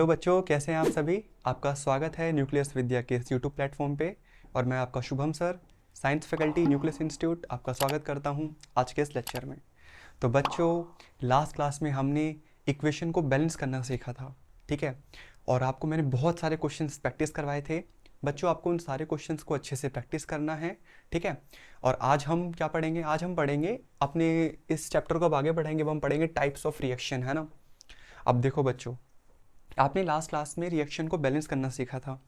Hello बच्चों, कैसे हैं आप सभी। आपका स्वागत है न्यूक्लियस विद्या के इस यूट्यूब प्लेटफॉर्म पे। और मैं आपका Shubham sir, science faculty nucleus institute, आपका स्वागत करता हूं आज के इस लेक्चर में। तो बच्चों, लास्ट क्लास में हमने इक्वेशन को बैलेंस करना सीखा था, ठीक है। और आपको मैंने बहुत सारे क्वेश्चंस प्रैक्टिस करवाए थे। बच्चों, आपको उन सारे क्वेश्चंस को अच्छे से प्रैक्टिस करना है, ठीक है। और आज हम क्या पढ़ेंगे, आज हम पढ़ेंगे अपने इस चैप्टर को अब आगे बढ़ाएंगे, अब हम पढ़ेंगे टाइप्स ऑफ रिएक्शन, है ना। अब देखो बच्चों, आपने लास्ट क्लास में रिएक्शन को बैलेंस करना सीखा था।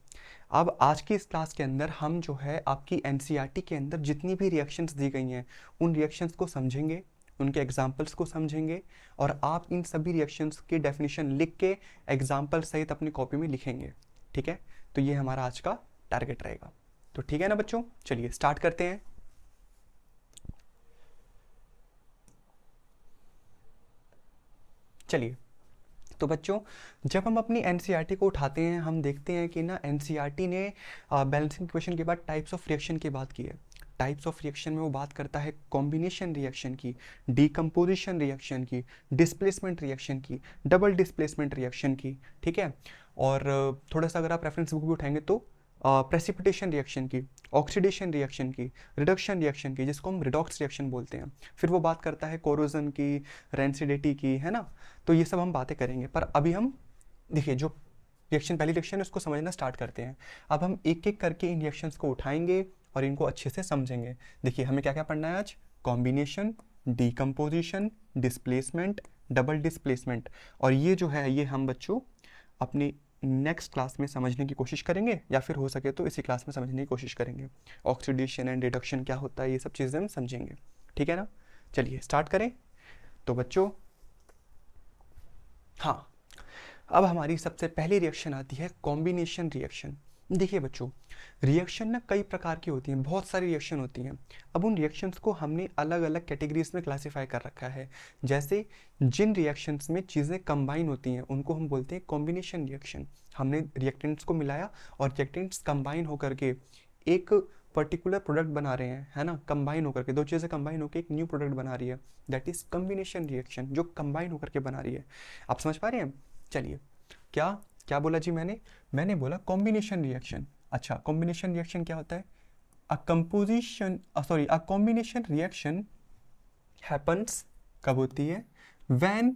अब आज की इस क्लास के अंदर हम जो है आपकी एनसीईआरटी के अंदर जितनी भी रिएक्शंस दी गई हैं उन रिएक्शंस को समझेंगे, उनके एग्जाम्पल्स को समझेंगे, और आप इन सभी रिएक्शंस की डेफिनेशन लिख के एग्जाम्पल सहित अपनी कॉपी में लिखेंगे, ठीक है। तो ये हमारा आज का टारगेट रहेगा। तो ठीक है ना बच्चों, चलिए स्टार्ट करते हैं। चलिए, तो बच्चों, जब हम अपनी एनसीईआरटी को उठाते हैं हम देखते हैं कि ना एनसीईआरटी ने बैलेंसिंग इक्वेशन के बाद टाइप्स ऑफ रिएक्शन की बात की है। टाइप्स ऑफ रिएक्शन में वो बात करता है कॉम्बिनेशन रिएक्शन की, डीकम्पोजिशन रिएक्शन की, डिस्प्लेसमेंट रिएक्शन की, डबल डिस्प्लेसमेंट रिएक्शन की, ठीक है। और थोड़ा सा अगर आप रेफरेंस बुक भी उठाएंगे तो प्रेसिपिटेशन रिएक्शन की, ऑक्सीडेशन रिएक्शन की, रिडक्शन रिएक्शन की, जिसको हम रिडॉक्स रिएक्शन बोलते हैं। फिर वो बात करता है कोरोजन की, रेंसिडिटी की, है ना। तो ये सब हम बातें करेंगे, पर अभी हम देखिए जो रिएक्शन, पहली रिएक्शन है उसको समझना स्टार्ट करते हैं। अब हम एक एक करके इन रिएक्शंस को उठाएंगे और इनको अच्छे से समझेंगे। देखिए हमें क्या क्या पढ़ना है आज, combination, decomposition, displacement, double displacement. और ये जो है ये हम बच्चों अपनी नेक्स्ट क्लास में समझने की कोशिश करेंगे, या फिर हो सके तो इसी क्लास में समझने की कोशिश करेंगे। ऑक्सीडेशन एंड रिडक्शन क्या होता है, ये सब चीज़ें हम समझेंगे, ठीक है ना। चलिए स्टार्ट करें। तो बच्चों, हाँ, अब हमारी सबसे पहली रिएक्शन आती है कॉम्बिनेशन रिएक्शन। देखिए बच्चों, रिएक्शन ना कई प्रकार की होती हैं, बहुत सारी रिएक्शन होती हैं। अब उन रिएक्शंस को हमने अलग अलग कैटेगरीज में क्लासिफाई कर रखा है। जैसे जिन रिएक्शंस में चीज़ें कंबाइन होती हैं उनको हम बोलते हैं कॉम्बिनेशन रिएक्शन। हमने रिएक्टेंट्स को मिलाया और रिएक्टेंट्स कंबाइन होकर के एक पर्टिकुलर प्रोडक्ट बना रहे हैं, है ना। कंबाइन होकर के दो चीज़ें कंबाइन होकर एक न्यू प्रोडक्ट बना रही है, दैट इज कॉम्बिनेशन रिएक्शन, जो कंबाइन होकर के बना रही है। आप समझ पा रहे हैं। चलिए, क्या क्या बोला जी मैंने बोला कॉम्बिनेशन रिएक्शन। अच्छा, कॉम्बिनेशन रिएक्शन क्या होता है, अ कॉम्बिनेशन रिएक्शन हैपन्स कब होती है, व्हेन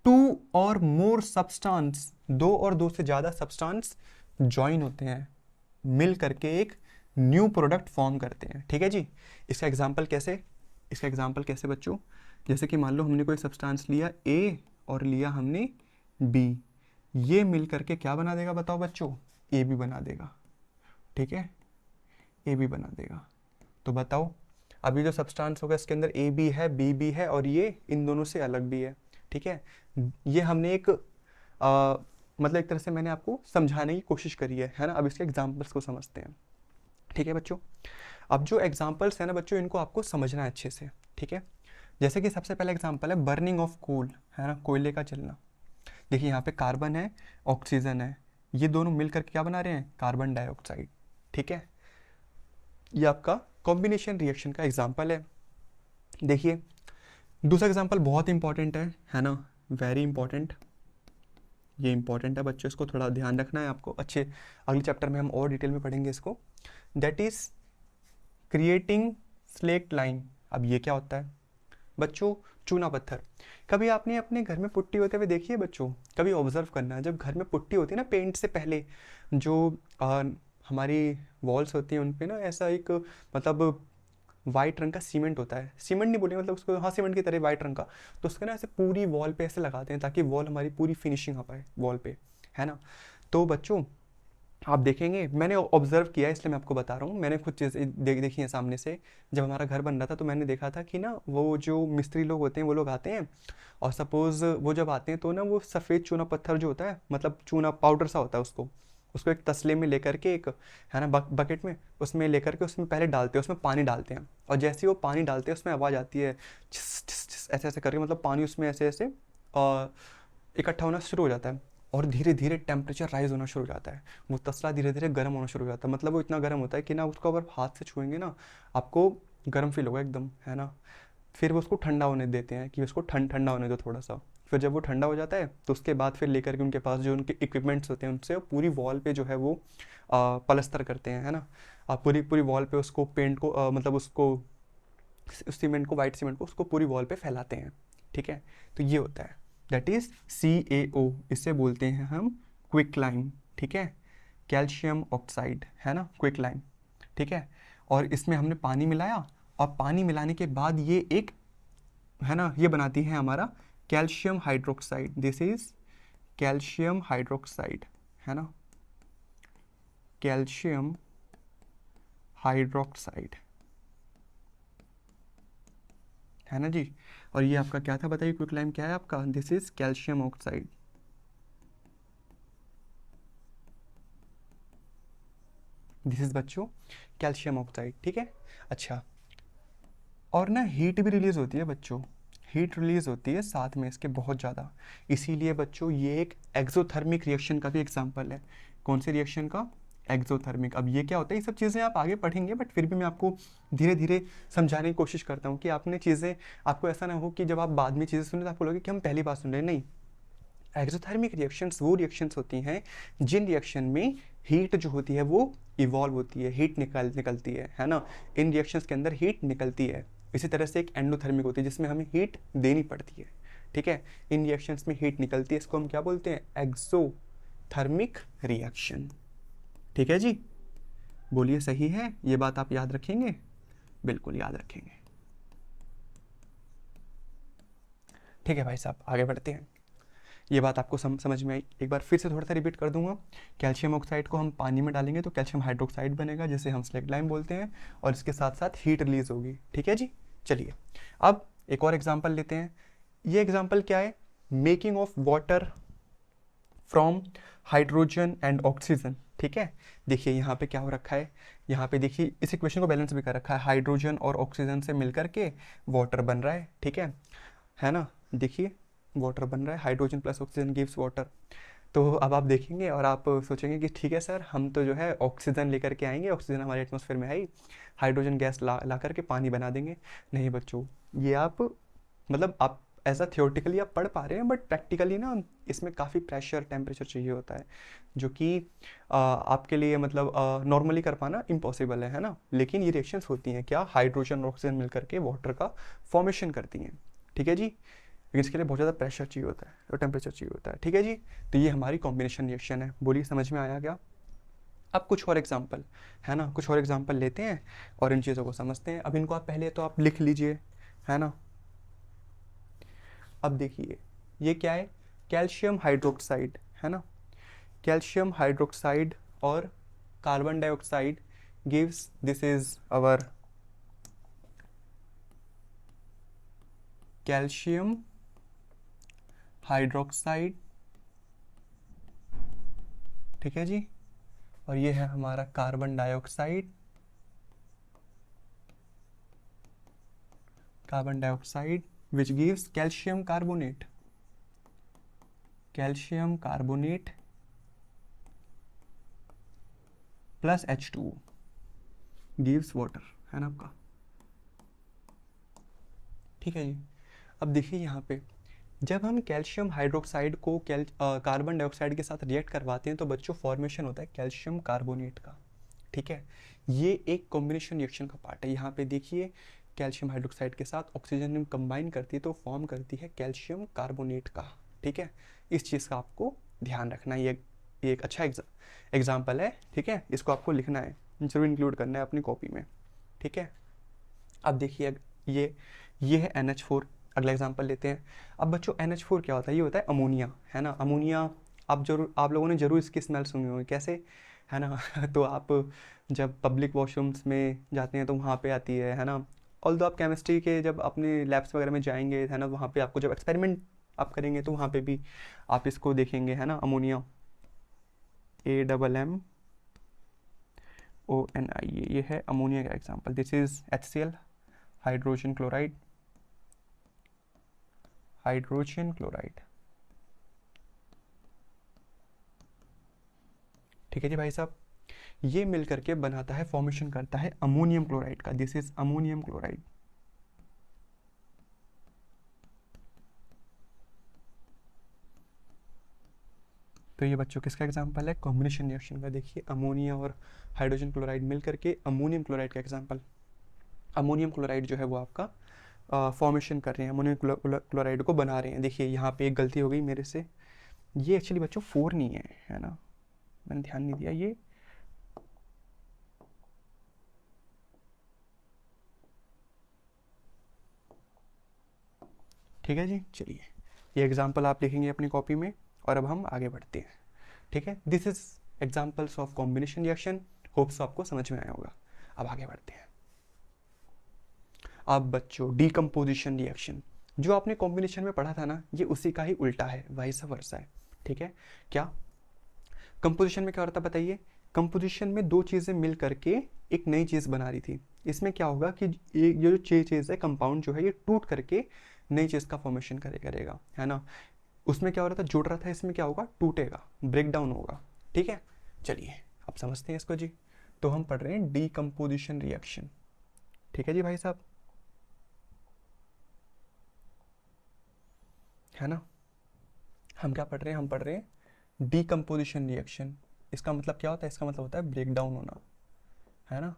टू और मोर सब्सटेंस, दो और दो से ज़्यादा सब्सटेंस ज्वाइन होते हैं, मिल करके एक न्यू प्रोडक्ट फॉर्म करते हैं, ठीक है जी। इसका एग्जांपल कैसे बच्चों, जैसे कि मान लो हमने कोई सब्सटेंस लिया ए और लिया हमने बी, ये मिल करके क्या बना देगा बताओ बच्चों, ए बी बना देगा, ठीक है, ए बी बना देगा। तो बताओ, अभी जो सब्सटेंस होगा इसके अंदर ए बी है, बी बी है, और ये इन दोनों से अलग भी है, ठीक है। ये हमने एक मतलब एक तरह से मैंने आपको समझाने की कोशिश करी है ना। अब इसके एग्जाम्पल्स को समझते हैं, ठीक है बच्चों। अब जो एग्जाम्पल्स है ना बच्चों, इनको आपको समझना है अच्छे से, ठीक है। जैसे कि सबसे पहला एग्जाम्पल है बर्निंग ऑफ कोल, है ना, कोयले का जलना। देखिए यहाँ पे कार्बन है, ऑक्सीजन है, ये दोनों मिलकर क्या बना रहे हैं, कार्बन डाइऑक्साइड, ठीक है। ये आपका कॉम्बिनेशन रिएक्शन का एग्जाम्पल है। देखिए दूसरा एग्जाम्पल बहुत इंपॉर्टेंट है ना, वेरी इंपॉर्टेंट। ये इंपॉर्टेंट है बच्चों, इसको थोड़ा ध्यान रखना है आपको। अच्छे अगले चैप्टर में हम और डिटेल में पढ़ेंगे इसको। That is creating slaked lime. अब ये क्या होता है बच्चों, चूना पत्थर। कभी आपने अपने घर में पुट्टी होते हुए देखी है बच्चों, कभी ऑब्जर्व करना, जब घर में पुट्टी होती है ना पेंट से पहले, जो हमारी वॉल्स होती हैं उन पे ना ऐसा एक मतलब वाइट रंग का सीमेंट होता है, सीमेंट नहीं बोलेंगे मतलब उसको, हाँ सीमेंट की तरह वाइट रंग का। तो उसको ना ऐसे पूरी वॉल पे ऐसे लगाते हैं ताकि वॉल हमारी पूरी फिनिशिंग आ पाए वॉल पे, है ना। तो बच्चों आप देखेंगे, मैंने ऑब्जर्व किया है इसलिए मैं आपको बता रहा हूँ, मैंने खुद चीज़ देखी है सामने से। जब हमारा घर बन रहा था तो मैंने देखा था कि ना वो जो मिस्त्री लोग होते हैं वो लोग आते हैं, और सपोज़ वो जब आते हैं तो ना वो सफ़ेद चूना पत्थर जो होता है, मतलब चूना पाउडर सा होता है, उसको उसको एक तसले में लेकर के, एक है ना बकेट में, उसमें लेकर के उसमें पहले डालते हैं, उसमें पानी डालते हैं, और जैसे ही वो पानी डालते हैं उसमें आवाज़ आती है छिस छिस छिस, ऐसे ऐसे करके, मतलब पानी उसमें ऐसे ऐसे इकट्ठा होना शुरू हो जाता है, और धीरे धीरे टेम्परेचर राइज होना शुरू हो जाता है। वो तसला धीरे धीरे गर्म होना शुरू हो जाता है, मतलब वो इतना गर्म होता है कि ना उसको अगर हाथ से छुएंगे ना आपको गर्म फील होगा एकदम, है ना। फिर वो उसको ठंडा होने देते हैं कि उसको ठंडा होने दो थोड़ा सा। फिर जब वो ठंडा हो जाता है तो उसके बाद फिर लेकर के उनके पास जो उनके इक्विपमेंट्स होते हैं उनसे पूरी वॉल पे जो है वो पलस्तर करते हैं, है ना। पूरी पूरी वॉल पे उसको पेंट को मतलब उसको सीमेंट को, वाइट सीमेंट को उसको पूरी वॉल पे फैलाते हैं, ठीक है। तो ये होता है, दैट इज CaO, इससे बोलते हैं हम क्विक लाइम, ठीक है। कैल्शियम ऑक्साइड, है ना, क्विक लाइम, ठीक है। और इसमें हमने पानी मिलाया, और पानी मिलाने के बाद ये एक, है ना, ये बनाती है हमारा calcium hydroxide, this is calcium hydroxide, है ना, कैल्शियम हाइड्रोक्साइड, है ना जी। और ये आपका क्या था बताइए, क्विकलाइम क्या है आपका, this is calcium oxide. This is बच्चों कैल्शियम ऑक्साइड, ठीक है। अच्छा, और ना हीट भी रिलीज होती है बच्चों, हीट रिलीज होती है साथ में इसके बहुत ज़्यादा, इसीलिए बच्चों ये एक एक्सोथर्मिक रिएक्शन का भी एग्जांपल है। कौन से रिएक्शन का, एक्सोथर्मिक। अब ये क्या होता है, ये सब चीज़ें आप आगे पढ़ेंगे, बट फिर भी मैं आपको धीरे धीरे समझाने की कोशिश करता हूँ कि आपने चीज़ें, आपको ऐसा ना हो कि जब आप बाद में चीज़ें सुने तो आपको लगे कि हम पहली बार सुन रहे हैं, नहीं। एक्सोथर्मिक रिएक्शंस वो रिएक्शंस होती हैं जिन रिएक्शन में हीट जो होती है वो इवॉल्व होती है, हीट निकलती है ना। इन रिएक्शंस के अंदर हीट निकलती है। इसी तरह से एक एंडोथर्मिक होती है जिसमें हमें हीट देनी पड़ती है, ठीक है। इन रिएक्शंस में हीट निकलती है, इसको हम क्या बोलते हैं, एक्सोथर्मिक रिएक्शन, ठीक है जी। बोलिए सही है, ये बात आप याद रखेंगे, बिल्कुल याद रखेंगे। ठीक है भाई साहब, आगे बढ़ते हैं। ये बात आपको समझ में आई, एक बार फिर से थोड़ा सा रिपीट कर दूंगा। कैल्शियम ऑक्साइड को हम पानी में डालेंगे तो कैल्शियम हाइड्रोक्साइड बनेगा, जिसे हम स्लेग लाइम बोलते हैं, और इसके साथ साथ हीट रिलीज होगी, ठीक है जी। चलिए अब एक और एग्जांपल लेते हैं। ये एग्जांपल क्या है, making of water from hydrogen and oxygen, ठीक है। देखिए यहाँ पे क्या हो रखा है, यहाँ पे देखिए इस इक्वेशन को बैलेंस भी कर रखा है, हाइड्रोजन और ऑक्सीजन से मिलकर के वाटर बन रहा है, ठीक है ना। देखिए वाटर बन रहा है, hydrogen plus oxygen gives water. तो अब आप देखेंगे और आप सोचेंगे कि ठीक है सर, हम तो जो है ऑक्सीजन लेकर के आएंगे, ऑक्सीजन हमारे एटमॉस्फेयर में है ही, हाइड्रोजन गैस ला करके पानी बना देंगे। नहीं बच्चों, ये आप मतलब आप ऐसा थियोरटिकली आप पढ़ पा रहे हैं, बट प्रैक्टिकली ना इसमें काफ़ी प्रेशर टेम्परेचर चाहिए होता है, जो कि आपके लिए मतलब नॉर्मली कर पाना इम्पॉसिबल है ना। लेकिन ये रिएक्शंस होती हैं क्या, हाइड्रोजन और ऑक्सीजन मिलकर के वाटर का फॉर्मेशन करती हैं, ठीक है जी। लेकिन इसके लिए बहुत ज़्यादा प्रेशर चाहिए होता है और टेम्परेचर चाहिए होता है, ठीक है जी। तो ये हमारी कॉम्बिनेशन रिएक्शन है, बोलिए समझ में आया क्या। अब कुछ और एग्जाम्पल, है ना, कुछ और एग्जाम्पल लेते हैं और इन चीज़ों को समझते हैं। अब इनको आप पहले तो आप लिख लीजिए, है ना। अब देखिए ये क्या है, कैल्शियम हाइड्रोक्साइड, है ना, कैल्शियम हाइड्रोक्साइड और carbon dioxide gives, this is our calcium hydroxide, ठीक है जी। और ये है हमारा carbon dioxide, carbon dioxide which gives calcium carbonate, calcium carbonate plus H2O gives water, है ना आपका, ठीक है जी। अब देखिए यहाँ पे जब हम कैल्शियम हाइड्रोक्साइड को कार्बन डाइऑक्साइड के साथ रिएक्ट करवाते हैं तो बच्चों फॉर्मेशन होता है कैल्शियम कार्बोनेट का, ठीक है। ये एक कॉम्बिनेशन रिएक्शन का पार्ट है। यहाँ पे देखिए कैल्शियम हाइड्रोक्साइड के साथ ऑक्सीजन कंबाइन करती है तो फॉर्म करती है कैल्शियम कार्बोनेट का, ठीक है। इस चीज़ का आपको ध्यान रखना, ये एक अच्छा एग्जाम्पल है, ठीक है। इसको आपको लिखना है, जरूर इंक्लूड करना है अपनी कॉपी में, ठीक है। अब देखिए ये है NH4। अगला एग्जांपल लेते हैं। अब बच्चों NH4 क्या होता है, ये होता है अमोनिया, है ना। अमोनिया आप लोगों ने जरूर इसकी स्मेल सुनी होगी, कैसे, है ना तो आप जब पब्लिक वॉशरूम्स में जाते हैं तो वहाँ पे आती है ना। ऑल्दो आप केमिस्ट्री के जब अपने लैब्स वगैरह में जाएंगे, है ना, वहाँ पे आपको जब एक्सपेरिमेंट आप करेंगे तो वहाँ पे भी आप इसको देखेंगे, है ना, अमोनिया, AMMONI, ये है अमोनिया का example. This is HCl, hydrogen chloride, hydrogen chloride, ठीक है जी भाई साहब। ये मिल करके बनाता है, फॉर्मेशन करता है अमोनियम क्लोराइड का, दिस इज अमोनियम क्लोराइड, तो ये बच्चों किसका एग्जाम्पल है, कॉम्बिनेशन रिएक्शन का। देखिए अमोनिया और हाइड्रोजन क्लोराइड मिल करके अमोनियम क्लोराइड का एग्जाम्पल, अमोनियम क्लोराइड जो है वो आपका फॉर्मेशन कर रहे हैं, अमोनियम क्लोराइड को बना रहे हैं। देखिए यहाँ पे एक गलती हो गई मेरे से, ये एक्चुअली बच्चों 4 नहीं है ना, मैंने ध्यान नहीं दिया। ये ठीक है जी। चलिए ये एग्जाम्पल आप लिखेंगे अपनी कॉपी में, और अब हम आगे बढ़ते हैं। ठीक है, this is examples of combination reaction. Hopes आपको समझ में आया होगा। अब आगे बढ़ते हैं। अब बच्चों डीकम्पोजिशन रिएक्शन, जो आपने कॉम्बिनेशन में पढ़ा था ना, ये उसी का ही उल्टा है, वाइस वर्सा है। ठीक है, क्या कंपोजिशन में क्या होता है बताइए। कंपोजिशन में दो चीज़ें मिल करके एक नई चीज़ बना रही थी। इसमें क्या होगा कि ये जो चीज़ है, कंपाउंड जो है, ये टूट करके नई चीज़ का फॉर्मेशन करेगा, है ना। उसमें क्या हो रहा था, जुड़ रहा था, इसमें क्या होगा, टूटेगा, ब्रेक डाउन होगा। ठीक है, चलिए अब समझते हैं इसको जी। तो हम पढ़ रहे हैं डीकम्पोजिशन रिएक्शन। ठीक है जी भाई साहब, है ना। हम क्या पढ़ रहे हैं, हम पढ़ रहे हैं डीकम्पोजिशन रिएक्शन। इसका मतलब क्या होता है, इसका मतलब होता है ब्रेक डाउन होना, है ना,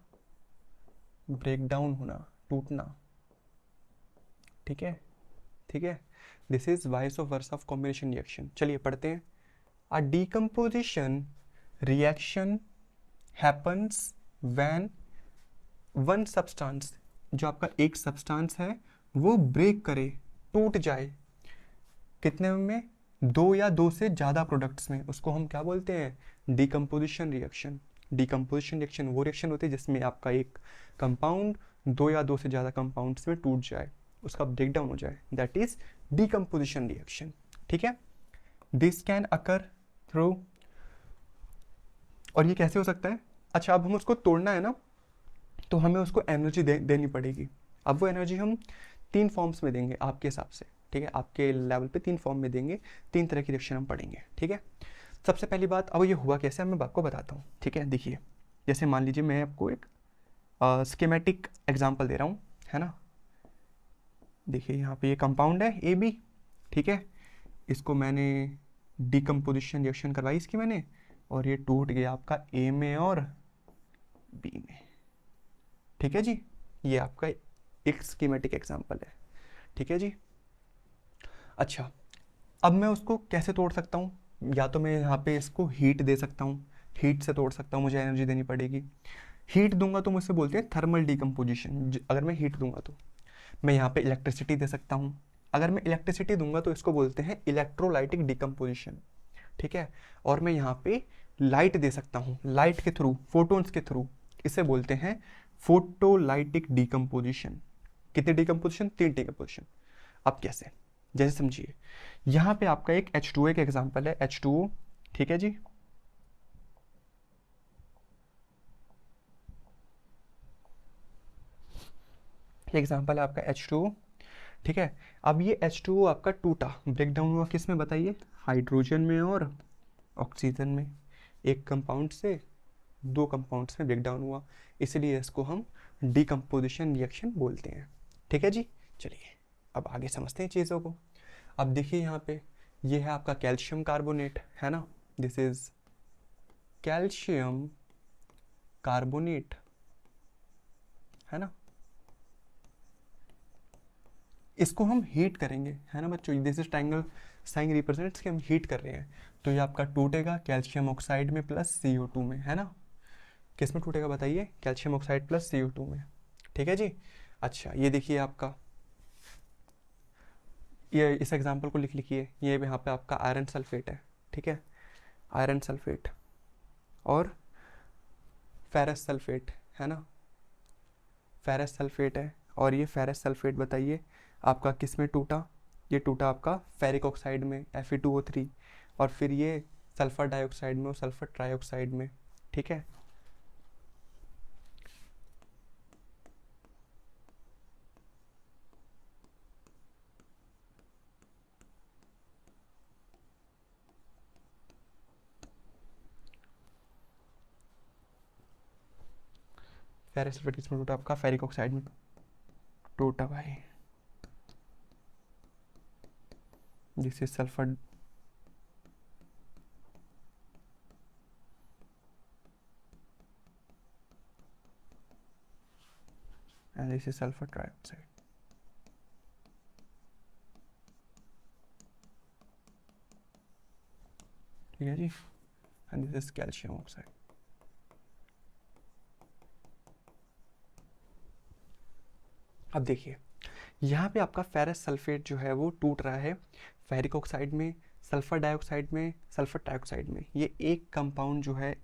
ब्रेक डाउन होना, टूटना। ठीक है, ठीक है, this is vice of verse of combination reaction. चलिए पढ़ते हैं। A decomposition reaction happens when one substance, जो आपका एक सब्सटेंस है वो ब्रेक करे, टूट जाए, कितने में, दो या दो से ज़्यादा प्रोडक्ट्स में, उसको हम क्या बोलते हैं, डीकम्पोजिशन रिएक्शन। डीकम्पोजिशन रिएक्शन वो रिएक्शन होती है जिसमें आपका एक कंपाउंड दो या दो से ज़्यादा कंपाउंड्स में टूट जाए, उसका ब्रेक डाउन हो जाए, दैट इज डीकम्पोजिशन रिएक्शन। ठीक है, दिस कैन अकर थ्रू, और ये कैसे हो सकता है। अच्छा, अब हम उसको तोड़ना है ना, तो हमें उसको एनर्जी देनी पड़ेगी। अब वो एनर्जी हम 3 फॉर्म्स में देंगे आपके हिसाब से। ठीक है, आपके लेवल पे 3 फॉर्म में देंगे, 3 तरह की रिएक्शन हम पढ़ेंगे। ठीक है, सबसे पहली बात, अब ये हुआ कैसे, अब मैं आपको बताता हूँ। ठीक है, देखिए जैसे मान लीजिए मैं आपको एक स्कीमेटिक एग्जांपल दे रहा हूँ, है ना। देखिए यहाँ पे ये कंपाउंड है ए बी। ठीक है, इसको मैंने डीकम्पोजिशन रिएक्शन करवाई इसकी मैंने, और ये टूट गया आपका ए में और बी में। ठीक है जी, ये आपका एक स्कीमेटिक एग्जांपल है। ठीक है जी। अच्छा, अब मैं उसको कैसे तोड़ सकता हूँ, या तो मैं यहाँ पे इसको हीट दे सकता हूँ, हीट से तोड़ सकता हूँ, मुझे एनर्जी देनी पड़ेगी। हीट दूंगा तो मुझसे बोलते हैं थर्मल डीकम्पोजिशन, अगर मैं हीट दूंगा तो। मैं यहाँ पे इलेक्ट्रिसिटी दे सकता हूँ, अगर मैं इलेक्ट्रिसिटी दूंगा तो इसको बोलते हैं इलेक्ट्रोलाइटिक डीकम्पोजिशन। ठीक है, और मैं यहाँ पे लाइट दे सकता हूँ, लाइट के थ्रू, फोटोन्स के थ्रू, इसे बोलते हैं फोटोलाइटिक डीकम्पोजिशन। कितने डीकम्पोजिशन, 3 डीकम्पोजिशन। अब कैसे, जैसे समझिए, यहाँ पे आपका एक H2O का एग्जाम्पल है, H2O। ठीक है जी, एग्जाम्पल है आपका H2O। ठीक है, अब ये H2O आपका टूटा, ब्रेक डाउन हुआ किस में बताइए, हाइड्रोजन में और ऑक्सीजन में। एक कंपाउंड से 2 कंपाउंड्स में ब्रेक डाउन हुआ, इसलिए इसको हम डीकम्पोजिशन रिएक्शन बोलते हैं। ठीक है जी, चलिए अब आगे समझते हैं चीज़ों को। अब देखिए यहाँ पे ये है आपका कैल्शियम कार्बोनेट, है ना, दिस इज कैल्शियम कार्बोनेट, है ना। इसको हम हीट करेंगे, है ना बच्चों, this is triangle sign represents कि हम हीट कर रहे हैं। तो ये आपका टूटेगा कैल्शियम ऑक्साइड में प्लस CO2 में, है ना। किस में टूटेगा बताइए, कैल्शियम ऑक्साइड प्लस CO2 में। ठीक है जी। अच्छा, ये देखिए आपका, ये इस एग्जांपल को लिख लिखिए, ये यहाँ पे आपका आयरन सल्फेट है। ठीक है, आयरन सल्फेट और फेरस सल्फेट, है ना, फेरस सल्फेट है, और ये फेरस सल्फेट बताइए आपका किस में टूटा, ये टूटा आपका फेरिक ऑक्साइड में, Fe2O3, और फिर ये सल्फर डाइऑक्साइड में और सल्फर ट्राइऑक्साइड में। ठीक है, फेरस सल्फेट किस में टूटा, आपका फेरिक ऑक्साइड में टूटा भाई। This is sulphur this is sulphur trioxide, ठीक है जी, and this is calcium oxide. अब देखिए यहाँ पे आपका फेरस सल्फेट जो है वो टूट रहा है फेरिक ऑक्साइड में, सल्फर डाइऑक्साइड में, सल्फर ट्राइऑक्साइड में। ये एक कंपाउंड जो है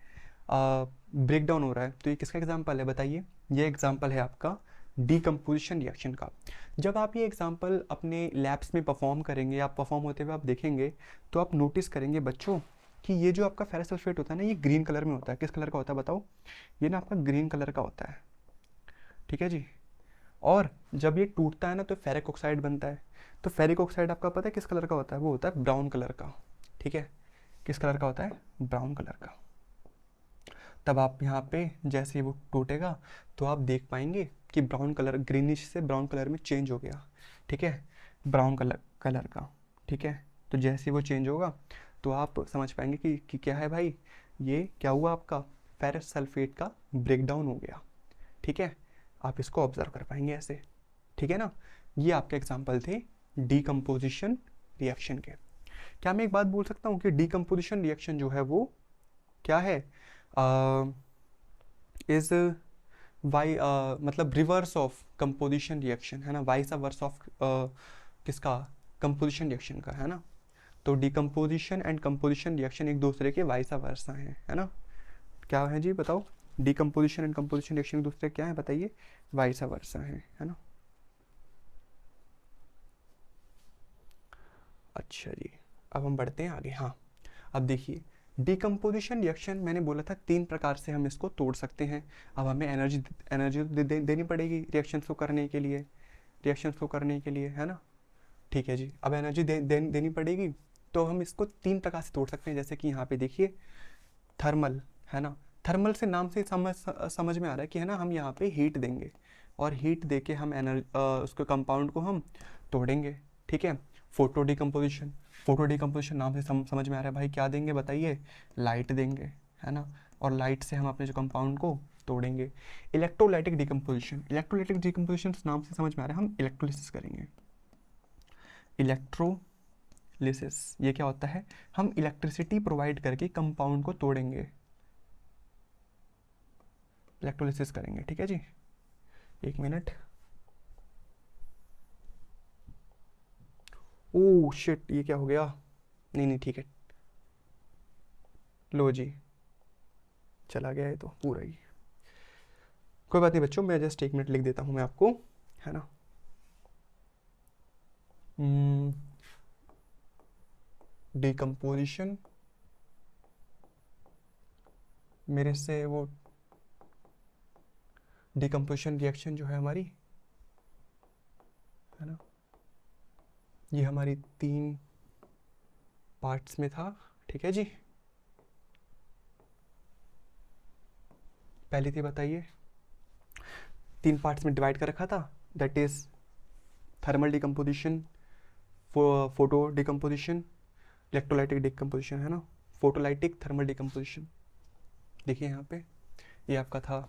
ब्रेक डाउन हो रहा है। तो ये किसका एग्जांपल है बताइए? ये एग्जांपल है आपका डीकम्पोजिशन रिएक्शन का। जब आप ये एग्जांपल अपने लैब्स में परफॉर्म करेंगे, आप परफॉर्म होते हुए आप देखेंगे, तो आप नोटिस करेंगे बच्चों कि ये जो आपका फेरस सल्फेट होता है ना, ये ग्रीन कलर में होता है। किस कलर का होता है बताओ? ये ना आपका ग्रीन कलर का होता है, ठीक है जी। और जब ये टूटता है ना तो फेरिक ऑक्साइड बनता है। तो फेरिक ऑक्साइड आपका पता है किस कलर का होता है? वो होता है ब्राउन कलर का, ठीक है। किस कलर का होता है? ब्राउन कलर का। तब आप यहाँ पे जैसे वो टूटेगा तो आप देख पाएंगे कि ब्राउन कलर ग्रीनिश से ब्राउन कलर में चेंज हो गया, ठीक है, ब्राउन कलर का, ठीक है। तो जैसे वो चेंज होगा तो आप समझ पाएंगे कि क्या है भाई, ये क्या हुआ आपका फेरस सल्फेट का ब्रेक डाउन हो गया, ठीक है। आप इसको ऑब्जर्व कर पाएंगे ऐसे, ठीक है ना। ये आपके एग्जाम्पल थे डीकम्पोजिशन रिएक्शन के। क्या मैं एक बात बोल सकता हूँ कि डीकम्पोजिशन रिएक्शन जो है वो क्या है, इज वाई मतलब रिवर्स ऑफ कंपोजिशन रिएक्शन, है ना, वाइस वर्स ऑफ किसका? कंपोजिशन रिएक्शन का, है ना। तो डीकम्पोजिशन एंड कंपोजिशन रिएक्शन एक दूसरे के वाइस वर्सा हैं, है ना। क्या है जी बताओ? डीकम्पोजिशन एंड कंपोजिशन रिएक्शन एक दूसरे क्या है बताइए? वाइस वर्सा है ना। अच्छा जी, अब हम बढ़ते हैं आगे। हाँ, अब देखिए डीकम्पोजिशन रिएक्शन मैंने बोला था 3 प्रकार से हम इसको तोड़ सकते हैं। अब हमें एनर्जी देनी पड़ेगी रिएक्शंस को करने के लिए, है ना। ठीक है जी, अब एनर्जी देनी पड़ेगी तो हम इसको 3 प्रकार से तोड़ सकते हैं। जैसे कि यहाँ पे देखिए थर्मल, है ना। थर्मल से नाम से समझ में आ रहा है कि, है ना, हम यहाँ पे हीट देंगे और हीट दे के हम उसको कंपाउंड को हम तोड़ेंगे, ठीक है। फोटो डिकम्पोजिशन नाम से समझ में आ रहा है भाई, क्या देंगे बताइए? लाइट देंगे, है ना, और लाइट से हम अपने जो कंपाउंड को तोड़ेंगे। इलेक्ट्रोलाइटिक डिकम्पोजिशन नाम से समझ में आ रहा है, हम इलेक्ट्रोलिसिस करेंगे। इलेक्ट्रोलिसिस ये क्या होता है? हम इलेक्ट्रिसिटी प्रोवाइड करके कंपाउंड को तोड़ेंगे, इलेक्ट्रोलिसिस करेंगे, ठीक है जी। एक मिनट, ओह शिट, ये क्या हो गया? नहीं ठीक है, लो जी, चला गया है तो पूरा ही। कोई बात नहीं बच्चों, मैं जस्ट 1 मिनट लिख देता हूँ मैं आपको, है ना। डिकम्पोजिशन, मेरे से वो डिकम्पोजिशन रिएक्शन जो है हमारी, है ना, ये हमारी 3 पार्ट्स में था, ठीक है जी। पहले थी बताइए, 3 पार्ट्स में डिवाइड कर रखा था, that is thermal decomposition, photo decomposition, electrolytic decomposition, है ना। फोटोलाइटिक थर्मल डिकम्पोजिशन, देखिए यहाँ पे ये आपका था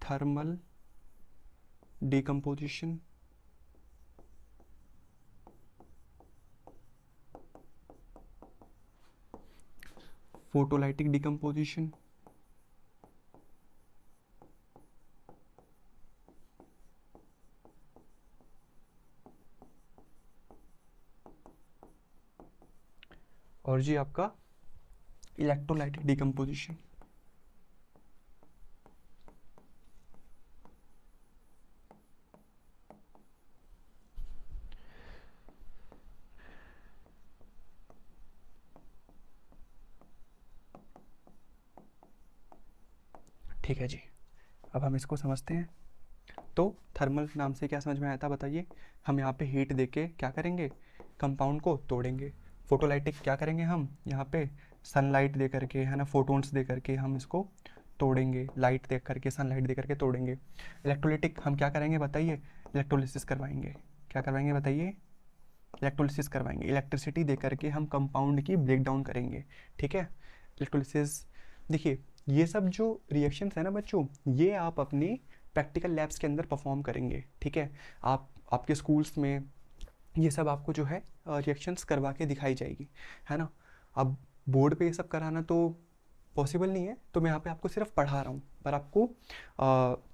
थर्मल डिकम्पोजिशन, फोटोलाइटिक डिकम्पोजिशन, और जी आपका इलेक्ट्रोलाइटिक डिकम्पोजिशन। ठीक है जी, अब हम इसको समझते हैं। तो थर्मल नाम से क्या समझ में आया था बताइए? हम यहाँ पे हीट देके क्या करेंगे? कंपाउंड को तोड़ेंगे। फोटोलाइटिक क्या करेंगे हम यहाँ पे? सनलाइट दे करके, है ना, फोटोन्स दे करके हम इसको तोड़ेंगे, लाइट दे करके, सनलाइट दे करके तोड़ेंगे। इलेक्ट्रोलाइटिक हम क्या करेंगे बताइए? इलेक्ट्रोलिसिस करवाएंगे। क्या करवाएंगे बताइए? इलेक्ट्रोलिसिस करवाएंगे, इलेक्ट्रिसिटी दे करके हम कंपाउंड की ब्रेक डाउन करेंगे, ठीक है। इलेक्ट्रोलिसिस, देखिए ये सब जो रिएक्शंस है ना बच्चों, ये आप अपने प्रैक्टिकल लैब्स के अंदर परफॉर्म करेंगे, ठीक है। आप आपके स्कूल्स में ये सब आपको जो है रिएक्शंस करवा के दिखाई जाएगी, है ना। अब बोर्ड पे ये सब कराना तो पॉसिबल नहीं है, तो मैं यहाँ पे आपको सिर्फ पढ़ा रहा हूँ, पर आपको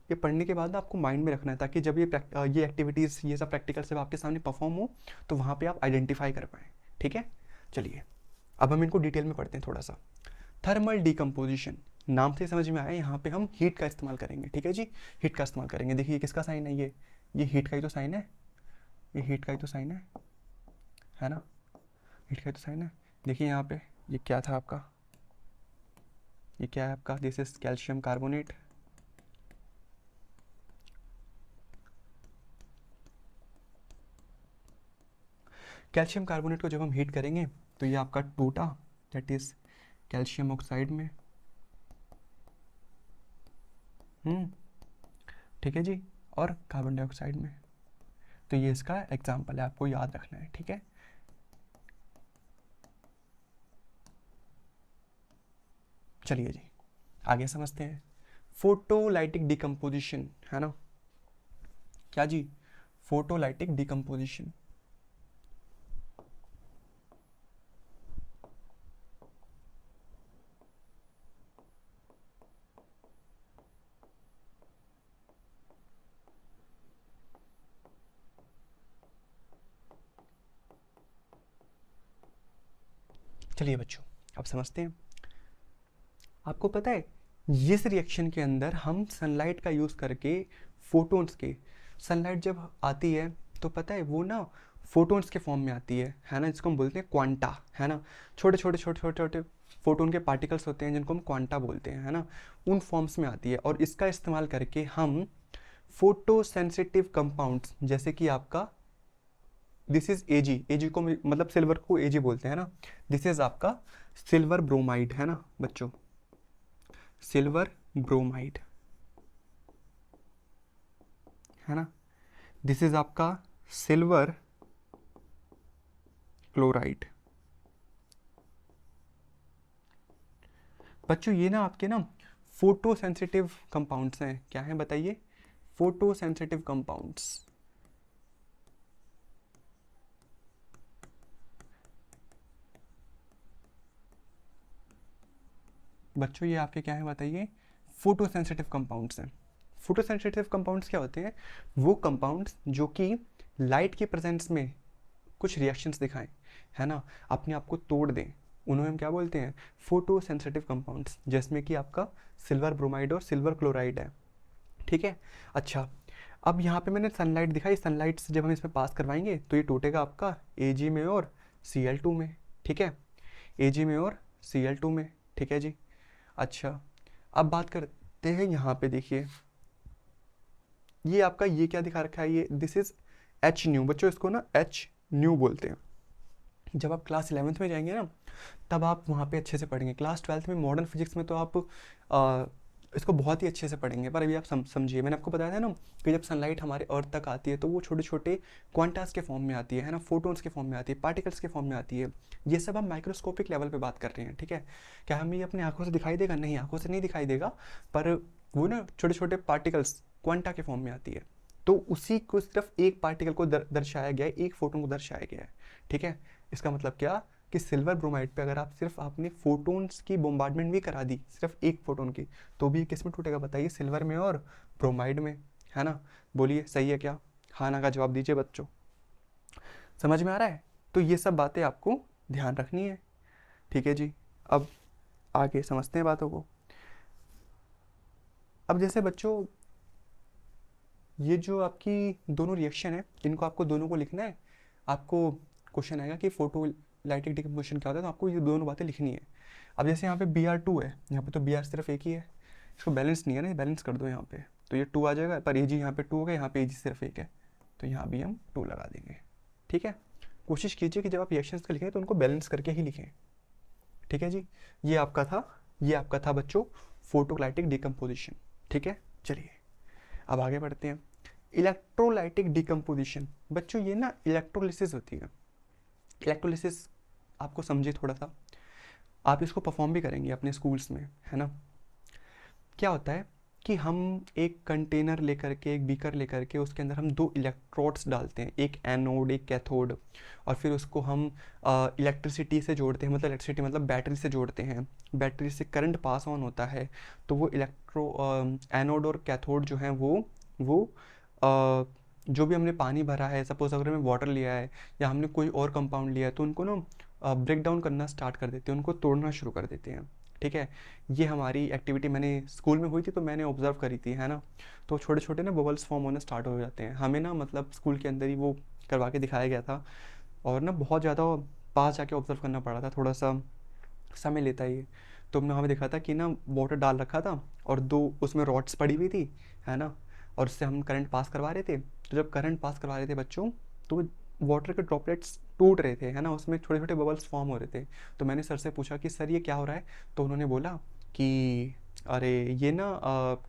ये पढ़ने के बाद आपको माइंड में रखना है, ताकि जब ये एक्टिविटीज़, ये सब प्रैक्टिकल सब आपके सामने परफॉर्म हो तो वहाँ पे आप आइडेंटिफाई कर पाएँ, ठीक है। चलिए अब हम इनको डिटेल में पढ़ते हैं थोड़ा सा। थर्मल डिकम्पोजिशन, नाम से समझ में आया, यहाँ पे हम हीट का इस्तेमाल करेंगे, ठीक है जी, हीट का इस्तेमाल करेंगे। देखिए किसका साइन है, ये हीट का ही तो साइन है, ये हीट का ही तो साइन है ना, हीट का ही तो साइन है। देखिए यहाँ पे ये क्या था आपका, ये क्या है आपका, this is calcium carbonate, calcium carbonate को जब हम हीट करेंगे तो ये आपका टूटा, दैट इज कैल्शियम ऑक्साइड में, ठीक है जी, और कार्बन डाइऑक्साइड में। तो ये इसका एग्जाम्पल है, आपको याद रखना है, ठीक है। चलिए जी आगे समझते हैं। फोटोलाइटिक डिकम्पोजिशन, है ना, क्या जी, फोटोलाइटिक डिकम्पोजिशन। चलिए बच्चों अब समझते हैं। आपको पता है इस रिएक्शन के अंदर हम सनलाइट का यूज़ करके फोटोन्स के, सनलाइट जब आती है तो पता है वो ना फोटोन्स के फॉर्म में आती है ना, जिसको हम बोलते हैं क्वांटा, है ना। छोटे छोटे छोटे छोटे छोटे फोटोन के पार्टिकल्स होते हैं जिनको हम क्वांटा बोलते हैं, है ना, उन फॉर्म्स में आती है। और इसका इस्तेमाल करके हम फोटो सेंसिटिव कंपाउंड्स, जैसे कि आपका दिस इज एजी, एजी को मतलब सिल्वर को एजी बोलते हैं ना, दिस इज आपका सिल्वर ब्रोमाइड, है ना बच्चों, सिल्वर ब्रोमाइड, है ना, दिस इज आपका सिल्वर क्लोराइड। बच्चों ये ना आपके ना फोटो सेंसिटिव कंपाउंड्स हैं, क्या हैं बताइए, फोटो सेंसिटिव कंपाउंड्स। बच्चों ये आपके क्या है बताइए, फोटो सेंसिटिव कंपाउंड्स हैं। फोटो सेंसिटिव कंपाउंड्स क्या होते हैं, वो कंपाउंड्स जो कि लाइट के प्रेजेंस में कुछ रिएक्शंस दिखाएं, है ना, अपने आप को तोड़ दें, उन्हें हम क्या बोलते हैं, फोटो सेंसिटिव कंपाउंड्स, जिसमें कि आपका सिल्वर ब्रोमाइड और सिल्वर क्लोराइड है, ठीक है। अच्छा अब यहाँ पे मैंने सनलाइट दिखाई, सनलाइट से जब हम इसमें पास करवाएंगे तो ये टूटेगा आपका Ag में और Cl2 में, ठीक है, Ag में और Cl2 में, ठीक है जी। अच्छा अब बात करते हैं यहाँ पे, देखिए ये आपका ये क्या दिखा रखा है, ये दिस इज एच न्यू, बच्चों इसको ना एच न्यू बोलते हैं। जब आप क्लास 11th में जाएंगे ना तब आप वहाँ पे अच्छे से पढ़ेंगे, क्लास 12th में मॉडर्न फिजिक्स में तो आप इसको बहुत ही अच्छे से पढ़ेंगे, पर अभी आप समझिए, मैंने आपको बताया था ना कि जब सनलाइट हमारे अर्थ तक आती है तो वो छोटे छोटे क्वांटास के फॉर्म में आती है ना, फोटोन्स के फॉर्म में आती है, पार्टिकल्स के फॉर्म में आती है। ये सब हम माइक्रोस्कोपिक लेवल पे बात कर रहे हैं, ठीक है। क्या हमें ये अपनी आंखों से दिखाई देगा, नहीं आंखों से नहीं दिखाई देगा, पर वो ना छोटे छोटे पार्टिकल्स क्वांटा के फॉर्म में आती है, तो उसी को सिर्फ एक पार्टिकल को दर्शाया गया है, एक फोटोन को दर्शाया गया है, ठीक है। इसका मतलब क्या कि सिल्वर ब्रोमाइड पे अगर आप सिर्फ आपने फोटोन्स की बोम्बार्डमेंट भी करा दी, सिर्फ एक फोटोन की, तो भी किस में टूटेगा बताइए, सिल्वर में और ब्रोमाइड में, है ना। बोलिए सही है क्या, हाँ ना का जवाब दीजिए बच्चों, समझ में आ रहा है। तो ये सब बातें आपको ध्यान रखनी है, ठीक है जी। अब आगे समझते हैं बातों को। अब जैसे बच्चों ये जो आपकी दोनों रिएक्शन है, इनको आपको दोनों को लिखना है। आपको क्वेश्चन आएगा कि फोटोलाइटिक डिकम्पोजिशन क्या होता है, तो आपको ये दोनों बातें लिखनी है। अब जैसे यहाँ पे Br2 है, यहाँ पे तो Br सिर्फ एक ही है, इसको बैलेंस नहीं है ना, बैलेंस कर दो यहाँ पे, तो ये 2 आ जाएगा, पर Ag यहाँ पे 2 हो गया, यहाँ पे Ag सिर्फ एक है, तो यहाँ भी हम 2 लगा देंगे, ठीक है। कोशिश कीजिए कि जब आप रिएक्शंस का लिखें तो उनको बैलेंस करके ही लिखें, ठीक है जी। ये आपका था बच्चों फोटोलाइटिक डिकम्पोजिशन, ठीक है। चलिए अब आगे बढ़ते हैं। इलेक्ट्रोलाइटिक डिकम्पोजिशन, बच्चों ये ना इलेक्ट्रोलिसिस होती है। इलेक्ट्रोलिसिस आपको समझिए थोड़ा सा, आप इसको परफॉर्म भी करेंगे अपने स्कूल्स में, है ना। क्या होता है कि हम एक कंटेनर लेकर के, एक बीकर लेकर के, उसके अंदर हम 2 इलेक्ट्रोड्स डालते हैं, एक एनोड एक कैथोड, और फिर उसको हम इलेक्ट्रिसिटी से जोड़ते हैं, मतलब इलेक्ट्रिसिटी मतलब बैटरी से जोड़ते हैं, बैटरी से करंट पास ऑन होता है, तो वो एनोड और कैथोड जो हैं वो जो भी हमने पानी भरा है, सपोज अगर हमने वाटर लिया है या हमने कोई और कंपाउंड लिया है, तो उनको ना ब्रेक डाउन करना स्टार्ट कर देते हैं, उनको तोड़ना शुरू कर देते हैं। ठीक है, ये हमारी एक्टिविटी मैंने स्कूल में हुई थी तो मैंने ऑब्जर्व करी थी, है ना। तो छोटे छोटे ना बबल्स फॉर्म होने स्टार्ट हो जाते हैं, हमें ना मतलब स्कूल के अंदर ही वो करवा के दिखाया गया था, और ना बहुत ज़्यादा पास जाके ऑब्जर्व करना पड़ा था, थोड़ा सा समय लेता है ये। तो हमने हमें देखा था कि ना वाटर डाल रखा था और 2 उसमें रॉड्स पड़ी हुई थी, है ना, और उससे हम करंट पास करवा रहे थे। तो जब करंट पास करवा रहे थे बच्चों, तो वाटर के ड्रॉपलेट्स टूट रहे थे, है ना, उसमें छोटे छोटे बबल्स फॉर्म हो रहे थे। तो मैंने सर से पूछा कि सर ये क्या हो रहा है, तो उन्होंने बोला कि अरे ये ना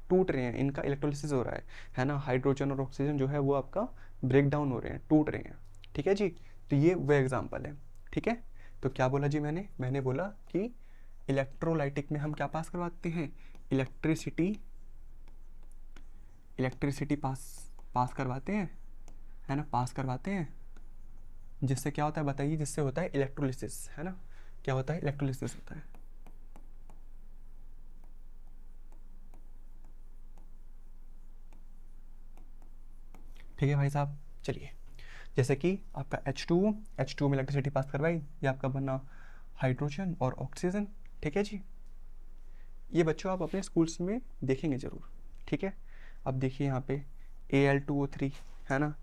टूट रहे हैं, इनका इलेक्ट्रोलिसिस हो रहा है ना, हाइड्रोजन और ऑक्सीजन जो है वो आपका ब्रेक डाउन हो रहे हैं, टूट रहे हैं। ठीक है जी, तो ये वो एग्जाम्पल है। ठीक है, तो क्या बोला जी मैंने बोला कि इलेक्ट्रोलाइटिक में हम क्या पास करवाते हैं, इलेक्ट्रिसिटी इलेक्ट्रिसिटी पास पास करवाते हैं, है ना, पास करवाते हैं, जिससे क्या होता है बताइए, जिससे होता है इलेक्ट्रोलिसिस, है ना, क्या होता है, इलेक्ट्रोलिसिस होता है। ठीक है भाई साहब, चलिए, जैसे कि आपका H2 में इलेक्ट्रिसिटी पास करवाई, ये आपका बना हाइड्रोजन और ऑक्सीजन। ठीक है जी, ये बच्चों आप अपने स्कूल्स में देखेंगे ज़रूर। ठीक है, अब देखिए यहाँ पे Al2O3, है ना,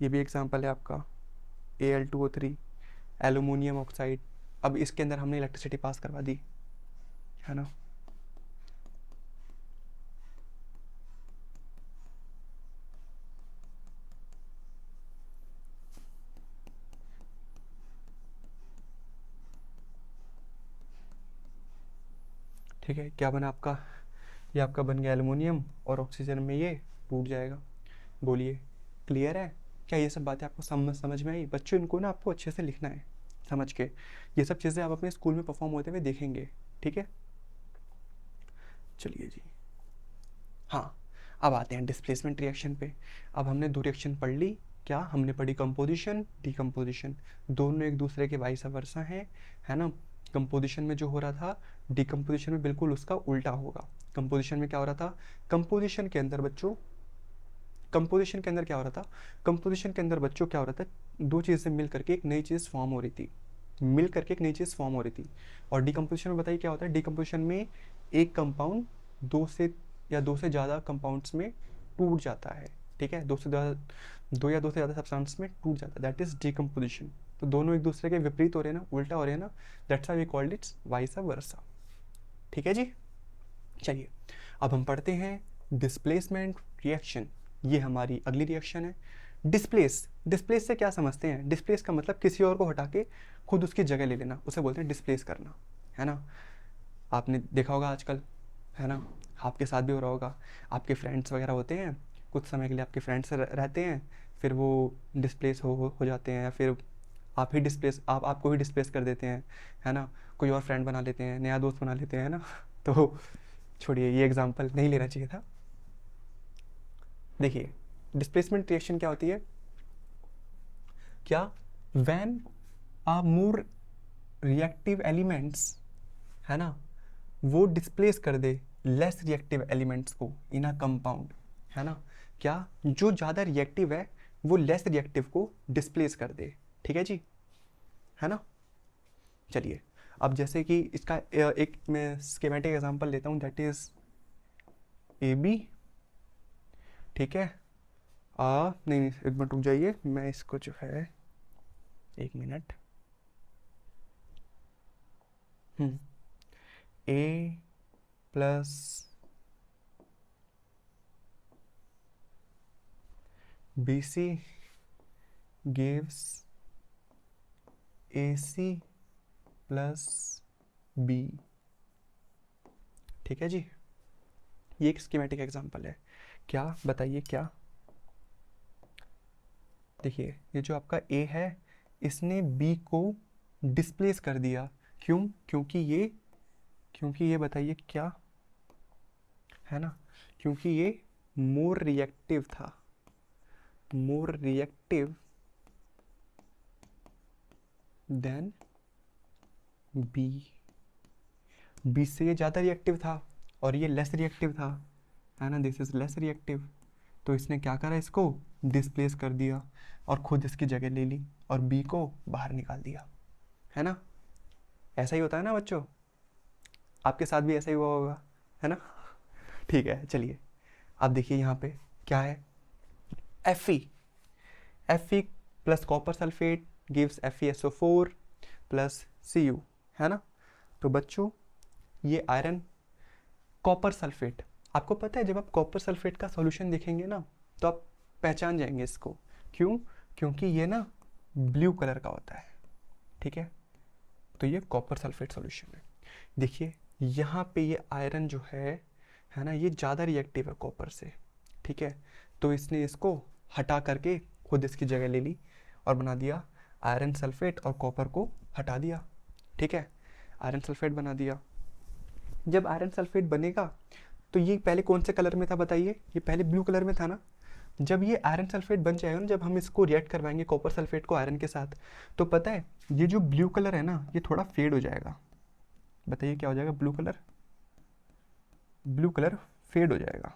ये भी एग्जांपल है आपका Al2O3, एलुमिनियम ऑक्साइड। अब इसके अंदर हमने इलेक्ट्रिसिटी पास करवा दी, है ना। ठीक है, क्या बना आपका, ये आपका बन गया एलुमिनियम, और ऑक्सीजन में ये टूट जाएगा। बोलिए, क्लियर है क्या, ये सब बातें आपको समझ में आई बच्चों? इनको ना आपको अच्छे से लिखना है समझ के, ये सब चीज़ें आप अपने स्कूल में परफॉर्म होते हुए देखेंगे। ठीक है, चलिए जी, हाँ, अब आते हैं डिस्प्लेसमेंट रिएक्शन पे। अब हमने 2 रिएक्शन पढ़ ली, क्या हमने पढ़ी, कंपोजिशन डिकम्पोजिशन, दोनों एक दूसरे के वाइस वर्सा हैं, है ना। कंपोजिशन में जो हो रहा था, डिकम्पोजिशन में बिल्कुल उसका उल्टा होगा। कंपोजिशन में क्या हो रहा था, कंपोजिशन के अंदर बच्चों, कंपोजिशन के अंदर क्या हो रहा था, कंपोजिशन के अंदर बच्चों क्या हो रहा था, 2 चीज़ें मिल करके एक नई चीज़ फॉर्म हो रही थी, मिल करके एक नई चीज़ फॉर्म हो रही थी। और डिकम्पोजिशन में बताइए क्या होता है, डिकम्पोजिशन में एक कंपाउंड 2 से या 2 से ज़्यादा कंपाउंड्स में टूट जाता है। ठीक है, 2 से ज़्यादा, 2 या 2 से ज़्यादा सब्सटेंस में टूट जाता है, दैट इज डिकम्पोजिशन। तो दोनों एक दूसरे के विपरीत हो रहे हैं ना, उल्टा हो रहे हैं ना, that's why we called it's vice versa. ठीक है जी, चलिए, अब हम पढ़ते हैं डिस्प्लेसमेंट रिएक्शन। ये हमारी अगली रिएक्शन है। डिस्प्लेस से क्या समझते हैं, डिस्प्लेस का मतलब किसी और को हटा के खुद उसकी जगह ले लेना, उसे बोलते हैं डिस्प्लेस करना, है ना। आपने देखा होगा आजकल, है ना, आपके साथ भी हो रहा होगा, आपके फ्रेंड्स वगैरह होते हैं, कुछ समय के लिए आपके फ्रेंड्स रहते हैं, फिर वो डिस्प्लेस हो जाते हैं, या फिर आप ही डिस्प्लेस आपको ही डिस्प्लेस कर देते हैं, है ना, कोई और फ्रेंड बना लेते हैं, नया दोस्त बना लेते हैं, है ना। तो छोड़िए, ये एग्जांपल नहीं लेना चाहिए था। देखिए, डिस्प्लेसमेंट रिएक्शन क्या होती है, क्या, when a more reactive elements, है ना, वो डिस्प्लेस कर दे लेस रिएक्टिव एलिमेंट्स को इन अ कंपाउंड, है ना, क्या, जो ज़्यादा रिएक्टिव है वो लेस रिएक्टिव को डिस्प्लेस कर दे। ठीक है जी, है ना। चलिए, अब जैसे कि इसका एक मैं स्कीमेटिक एग्जांपल लेता हूँ, दैट इज AB। ठीक है, नहीं एक मिनट रुक जाइए, मैं इसको जो है, 1 minute, A plus BC gives AC plus B। ठीक है जी, ये एक स्कीमेटिक एग्जांपल है, क्या बताइए क्या। देखिए, ये जो आपका A है, इसने B को डिस्प्लेस कर दिया, क्यों, क्योंकि ये बताइए क्या, है ना, क्योंकि ये मोर रिएक्टिव था, more reactive then B, B से ये ज़्यादा रिएक्टिव था और ये लेस रिएक्टिव था, है ना, दिस इज लेस रिएक्टिव। तो इसने क्या करा, इसको डिस्प्लेस कर दिया और खुद इसकी जगह ले ली और बी को बाहर निकाल दिया, है ना। ऐसा ही होता है ना बच्चों, आपके साथ भी ऐसा ही हुआ होगा, है ना। ठीक है, चलिए अब देखिए यहाँ पे क्या है, Fe plus copper sulphate gives FeSO4 plus Cu, है ना। तो बच्चों ये आयरन कॉपर सल्फेट, आपको पता है जब आप कॉपर सल्फेट का सॉल्यूशन देखेंगे ना तो आप पहचान जाएंगे इसको, क्यों, क्योंकि ये ना ब्लू कलर का होता है, ठीक है। तो ये कॉपर सल्फेट सॉल्यूशन है। देखिए यहाँ पे ये आयरन जो है ना, ये ज़्यादा रिएक्टिव है कॉपर से, ठीक है। तो इसने इसको हटा करके खुद इसकी जगह ले ली और बना दिया आयरन सल्फेट और कॉपर को हटा दिया, ठीक है, आयरन सल्फेट बना दिया। जब आयरन सल्फेट बनेगा तो ये पहले कौन से कलर में था बताइए, ये पहले ब्लू कलर में था ना। जब ये आयरन सल्फेट बन जाएगा ना, जब हम इसको रिएक्ट करवाएंगे कॉपर सल्फेट को आयरन के साथ, तो पता है ये जो ब्लू कलर है ना ये थोड़ा फेड हो जाएगा। बताइए क्या हो जाएगा, blue colour, blue colour fade हो जाएगा,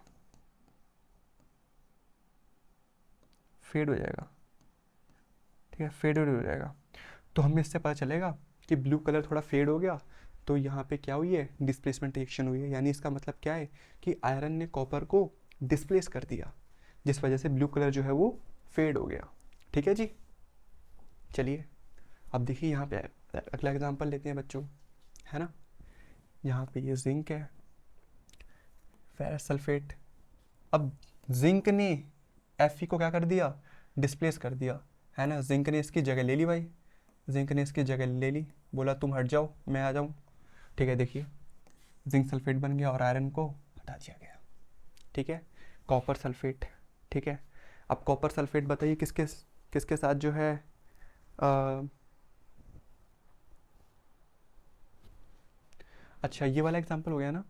फेड हो जाएगा, ठीक है, फेड हो जाएगा। तो हमें इससे पता चलेगा कि ब्लू कलर थोड़ा फेड हो गया, तो यहाँ पे क्या हुई है, डिस्प्लेसमेंट रिएक्शन हुई है। यानी इसका मतलब क्या है कि आयरन ने कॉपर को डिस्प्लेस कर दिया, जिस वजह से ब्लू कलर जो है वो फेड हो गया, ठीक है जी। चलिए अब देखिए यहाँ पे अगला एग्जांपल लेते हैं बच्चों, है ना। यहाँ पे ये जिंक है, फेरस सल्फेट। अब जिंक ने Fe को क्या कर दिया, डिस्प्लेस कर दिया, है ना। जिंक ने इसकी जगह ले ली भाई, जिंक ने इसकी जगह ले ली, बोला तुम हट जाओ मैं आ जाऊँ, ठीक है। देखिए जिंक सल्फेट बन गया और आयरन को हटा दिया गया, ठीक है, कॉपर सल्फेट, ठीक है। अब कॉपर सल्फेट बताइए किसके किसके साथ जो है अच्छा ये वाला एग्जांपल हो गया ना।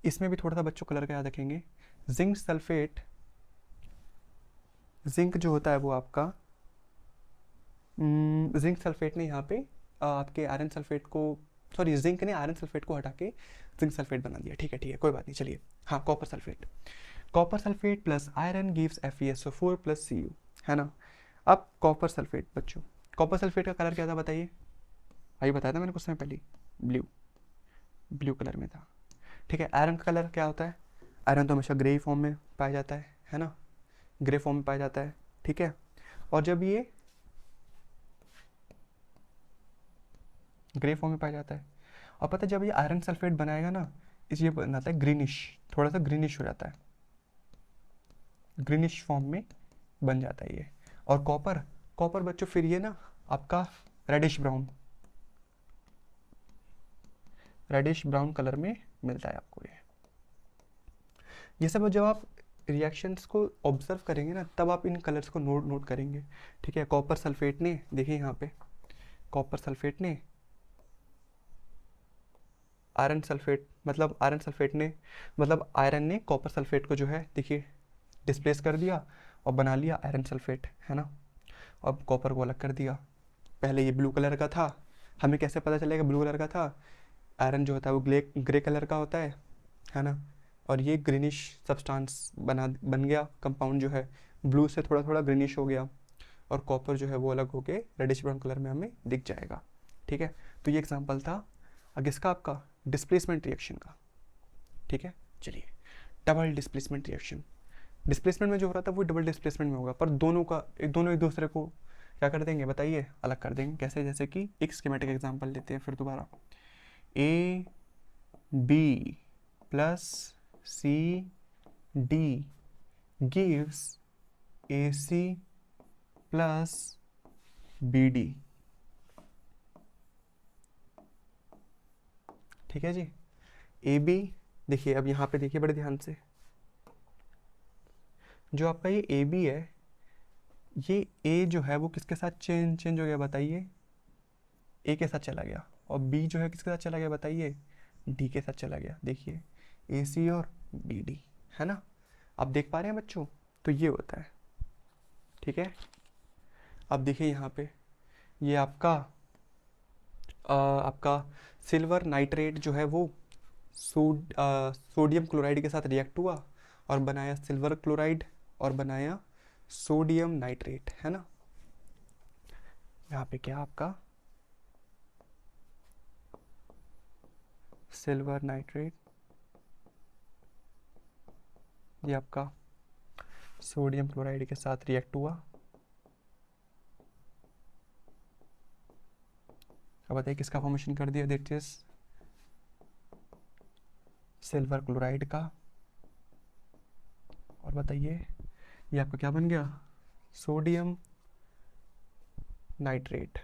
इसमें भी थोड़ा सा बच्चों कलर का याद रखेंगे। जिंक सल्फेट, जिंक जो होता है वो आपका जिंक सल्फेट ने यहाँ पे आपके आयरन सल्फेट को, सॉरी जिंक ने आयरन सल्फेट को हटा के जिंक सल्फेट बना दिया, ठीक है कोई बात नहीं। चलिए हाँ, copper sulphate, copper sulphate plus iron gives FeSO4 plus Cu, है ना। अब कॉपर सल्फेट बच्चों, कॉपर सल्फेट का कलर क्या था बताइए, आइए बताया था मैंने कुछ समय पहले, ब्लू, ब्लू कलर में था, ठीक है। आयरन का कलर क्या होता है, आयरन तो हमेशा ग्रे फॉर्म में पाया जाता है ना, ग्रे फॉर्म में पाया जाता है, ठीक है। और जब ये ग्रे फॉर्म में पाया जाता है, और पता है जब ये आयरन सल्फेट बनाएगा ना, इस ये बनाता है ग्रीनिश, थोड़ा सा ग्रीनिश हो जाता है, ग्रीनिश फॉर्म में बन जाता है ये। और कॉपर, कॉपर बच्चों फिर ये ना आपका reddish brown, reddish brown colour में मिलता है आपको ये सब जब आप रिएक्शंस को ऑब्जर्व करेंगे ना तब आप इन कलर्स को नोट करेंगे, ठीक है। कॉपर सल्फेट ने, देखिए यहाँ पे कॉपर सल्फेट ने आयरन सल्फेट, मतलब आयरन सल्फेट ने, मतलब आयरन ने कॉपर सल्फेट को जो है देखिए डिस्प्लेस कर दिया और बना लिया आयरन सल्फेट, है ना। अब कॉपर को अलग कर दिया, पहले ये ब्लू कलर का था, हमें कैसे पता चलेगा ब्लू कलर का था, आयरन जो होता है वो ग्रे कलर का होता है ना। और ये ग्रीनिश सब्सटेंस बन गया, कंपाउंड जो है ब्लू से थोड़ा थोड़ा ग्रीनिश हो गया, और कॉपर जो है वो अलग होके रेडिश ब्राउन कलर में हमें दिख जाएगा, ठीक है। तो ये एग्जांपल था किसका, आपका डिस्प्लेसमेंट रिएक्शन का, ठीक है। चलिए डबल डिस्प्लेसमेंट रिएक्शन, डिस्प्लेसमेंट में जो हो रहा था वो डबल डिस्प्लेसमेंट में होगा, पर दोनों एक दूसरे को क्या कर देंगे बताइए, अलग कर देंगे। कैसे, जैसे कि एक स्कीमेटिक एग्जांपल लेते हैं फिर दोबारा, AB plus CD gives AC plus BD, ठीक है जी। AB, देखिए अब यहाँ पे देखिए बड़े ध्यान से, जो आपका ये AB है, ये A जो है वो किसके साथ चेंज हो गया बताइए, A के साथ चला गया, और B जो है किसके साथ चला गया बताइए, D के साथ चला गया। देखिए AC और BD, है ना। आप देख पा रहे हैं बच्चों? तो ये होता है, ठीक है। अब देखिए यहाँ पे ये आपका सिल्वर नाइट्रेट जो है वो सोडियम क्लोराइड के साथ रिएक्ट हुआ और बनाया सिल्वर क्लोराइड और बनाया सोडियम नाइट्रेट, है ना। यहाँ पे क्या आपका सिल्वर नाइट्रेट, ये आपका सोडियम क्लोराइड के साथ रिएक्ट हुआ। अब बताइए किसका फॉर्मेशन कर दिया? दैट इज सिल्वर क्लोराइड का। और बताइए ये आपका क्या बन गया? Sodium nitrate.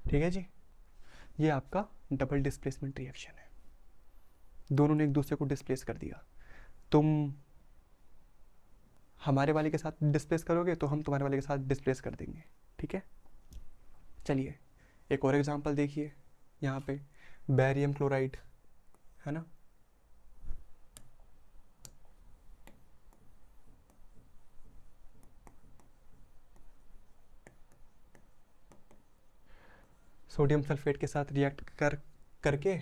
ठीक है जी, ये आपका डबल डिस्प्लेसमेंट रिएक्शन है, दोनों ने एक दूसरे को डिस्प्लेस कर दिया। तुम हमारे वाले के साथ डिस्प्लेस करोगे तो हम तुम्हारे वाले के साथ डिस्प्लेस कर देंगे, ठीक है। चलिए एक और एग्जांपल देखिए, यहाँ पे बेरियम क्लोराइड, है ना। सोडियम सल्फेट के साथ रिएक्ट करके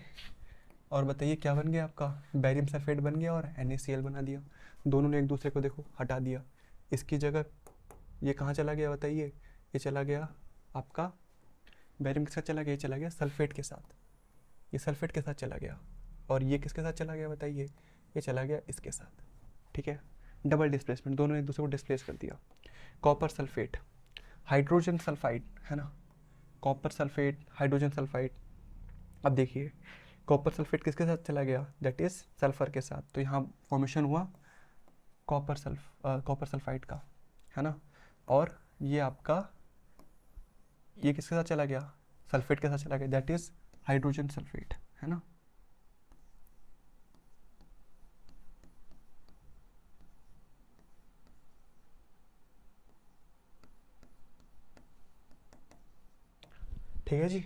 और बताइए क्या बन गया आपका? बेरियम सल्फेट बन गया और NaCl बना दिया। दोनों ने एक दूसरे को देखो हटा दिया। इसकी जगह ये कहाँ चला गया बताइए? ये चला गया आपका बेरियम के साथ चला गया, ये चला गया सल्फेट के साथ, ये सल्फेट के साथ चला गया। और ये किसके साथ चला गया बताइए? ये चला गया इसके साथ, ठीक है। डबल डिस्प्लेसमेंट, दोनों ने एक दूसरे को डिस्प्लेस कर दिया। कॉपर सल्फेट, हाइड्रोजन सल्फाइड, है ना। Copper sulphate, hydrogen sulphide. अब देखिए कॉपर सल्फेट किसके साथ चला गया? दैट इज सल्फर के साथ। तो यहाँ फॉर्मेशन हुआ कॉपर सल्फाइड का, है ना। और ये आपका ये किसके साथ चला गया? सल्फेट के साथ चला गया, दैट इज हाइड्रोजन सल्फेट, है ना। ठीक है जी,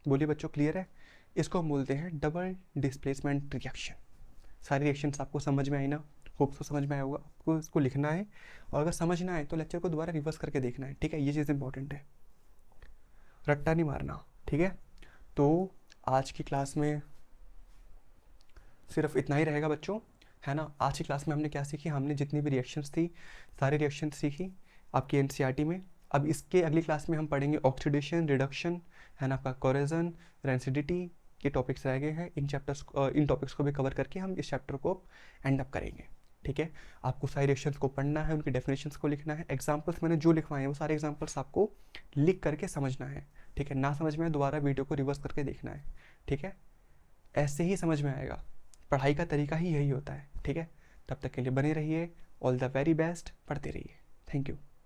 बोलिए बच्चों क्लियर है? इसको हम बोलते हैं डबल डिस्प्लेसमेंट रिएक्शन। सारी रिएक्शंस आपको समझ में आई ना? होप सो समझ में आया होगा। आपको इसको लिखना है और अगर समझ ना आए तो लेक्चर को दोबारा रिवर्स करके देखना है, ठीक है। ये चीज़ इंपॉर्टेंट है, रट्टा नहीं मारना, ठीक है। तो आज की क्लास में सिर्फ इतना ही रहेगा बच्चों, है ना। आज की क्लास में हमने क्या सीखी? हमने जितनी भी रिएक्शंस थी सारी रिएक्शंस सीखी आपकी NCERT में। अब इसके अगली क्लास में हम पढ़ेंगे ऑक्सीडेशन, रिडक्शन, है ना, आपका कोरेजन, रेंसिडिटी, ये टॉपिक्स रह गए हैं। इन टॉपिक्स को भी कवर करके हम इस चैप्टर को एंड अप करेंगे, ठीक है। आपको सारी रिएक्शंस को पढ़ना है, उनकी डेफिनेशंस को लिखना है। एग्जाम्पल्स मैंने जो लिखवाए हैं वो सारे एग्जाम्पल्स आपको लिख करके समझना है, ठीक है। ना समझ में दोबारा वीडियो को रिवर्स करके देखना है, ठीक है। ऐसे ही समझ में आएगा, पढ़ाई का तरीका ही यही होता है, ठीक है। तब तक के लिए बने रहिए, ऑल द वेरी बेस्ट, पढ़ते रहिए। Thank you.